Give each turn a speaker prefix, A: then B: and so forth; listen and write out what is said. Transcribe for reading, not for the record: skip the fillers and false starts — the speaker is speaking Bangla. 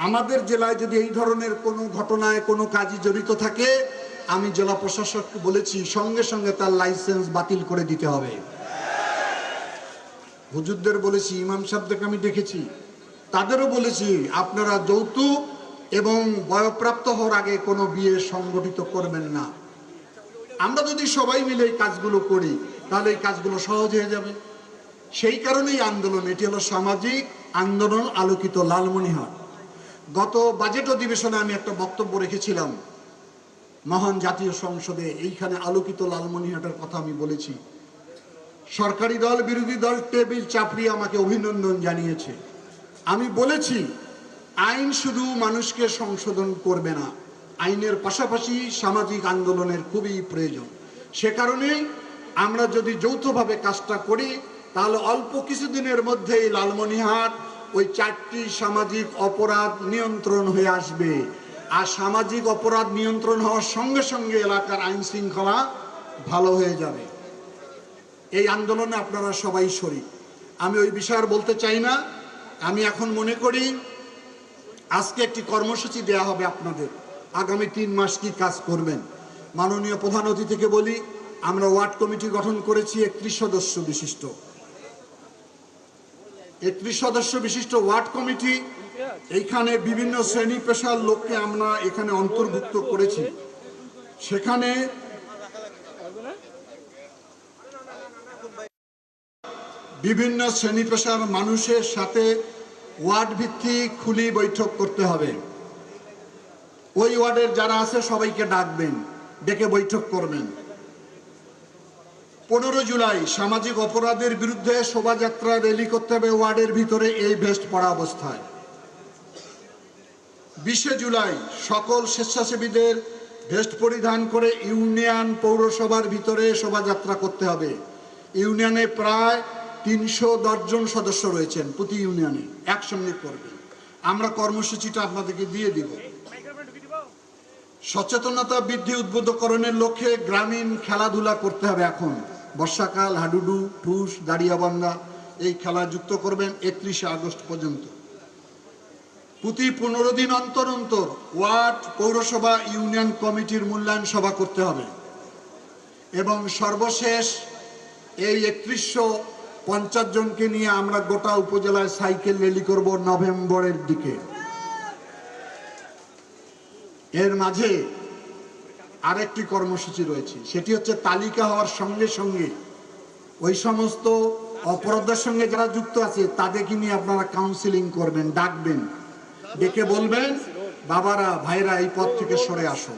A: আমাদের জেলায় যদি এই ধরনের কোনো ঘটনায় কোনো কাজই জড়িত থাকে, আমি জেলা প্রশাসককে বলেছি সঙ্গে সঙ্গে তার লাইসেন্স বাতিল করে দিতে হবে। হুজুরদের বলেছি, ইমাম সাহেবদেরকে আমি দেখেছি, তাদেরও বলেছি আপনারা যৌতুক এবং বয়ঃপ্রাপ্ত হওয়ার আগে কোনো বিয়ে সংগঠিত করবেন না। আমরা যদি সবাই মিলে এই কাজগুলো করি তাহলে এই কাজগুলো সহজ হয়ে যাবে। সেই কারণেই আন্দোলন, এটি হলো সামাজিক আন্দোলন আলোকিত লালমনিরহাট। গত বাজেট অধিবেশনে আমি একটা বক্তব্য রেখেছিলাম মহান জাতীয় সংসদে, এইখানে আলোকিত লালমনিরহাটের কথা আমি বলেছি। সরকারি দল বিরোধী দল টেবিল চাপড়িয়ে আমাকে অভিনন্দন জানিয়েছে। আমি বলেছি আইন শুধু মানুষকে সংশোধন করবে না, আইনের পাশাপাশি সামাজিক আন্দোলনের খুবই প্রয়োজন। সে কারণেই আমরা যদি যৌথভাবে কাজটা করি তাহলে অল্প কিছুদিনের মধ্যেই লালমনিরহাট ওই 4টি সামাজিক অপরাধ নিয়ন্ত্রণ হয়ে আসবে। আর সামাজিক অপরাধ নিয়ন্ত্রণ হওয়ার সঙ্গে সঙ্গে এলাকার আইন শৃঙ্খলা ভালো হয়ে যাবে। এই আন্দোলনে আপনারা সবাই শরীক। আমি ওই বিষয়ে আর বলতে চাই না। আমি এখন মনে করি আজকে একটি কর্মসূচি দেয়া হবে আপনাদের, আগামী 3 মাস কি কাজ করবেন। মাননীয় প্রধান অতিথিকে বলি, আমরা ওয়ার্ড কমিটি গঠন করেছি 31 সদস্য বিশিষ্ট। 31 সদস্য বিশিষ্ট ওয়ার্ড কমিটি, এইখানে বিভিন্ন শ্রেণী পেশার লোককে আমরা এখানে অন্তর্ভুক্ত করেছি। সেখানে বিভিন্ন শ্রেণী পেশার মানুষের সাথে ওয়ার্ড ভিত্তিক খুলি বৈঠক করতে হবে। ওই ওয়ার্ডের যারা আছে সবাইকে ডাকবেন, ডেকে বৈঠক করবেন। 15 জুলাই সামাজিক অপরাধের বিরুদ্ধে শোভাযাত্রা র্যালি করতে হবে ওয়ার্ডের ভিতরে এই ভেস্ট পরা অবস্থায়। 20 জুলাই সকল স্বেচ্ছাসেবীদের ভেস্ট পরিধান করে ইউনিয়ন পৌরসভার ভিতরে শোভাযাত্রা করতে হবে। ইউনিয়নে প্রায় 310 জন সদস্য রয়েছেন, প্রতি ইউনিয়নে একসঙ্গে করবেন। আমরা কর্মসূচিটা আপনাদেরকে দিয়ে দিব। সচেতনতা বৃদ্ধি উদ্বুদ্ধকরণের লক্ষ্যে গ্রামীণ খেলাধুলা করতে হবে। এখন বর্ষাকাল, হাডুডু, ঠুস, দাঁড়িয়াবান্ধা এই খেলা যুক্ত করবেন 31 আগস্ট পর্যন্ত। প্রতি 15 দিন অন্তর অন্তর ওয়ার্ড, পৌরসভা, ইউনিয়ন কমিটির মূল্যায়ন সভা করতে হবে। এবং সর্বশেষ এই 3150 জনকে নিয়ে আমরা গোটা উপজেলায় সাইকেল র্যালি করব নভেম্বরের দিকে। এর মাঝে আরেকটি কর্মসূচি রয়েছে, সেটি হচ্ছে তালিকা হওয়ার সঙ্গে সঙ্গে ওই সমস্ত অপরাধের সঙ্গে যারা যুক্ত আছে তাদেরকে নিয়ে আপনারা কাউন্সিলিং করবেন, ডাকবেন, ডেকে বলবেন বাবারা, ভাইরা এই পথ থেকে সরে আসো।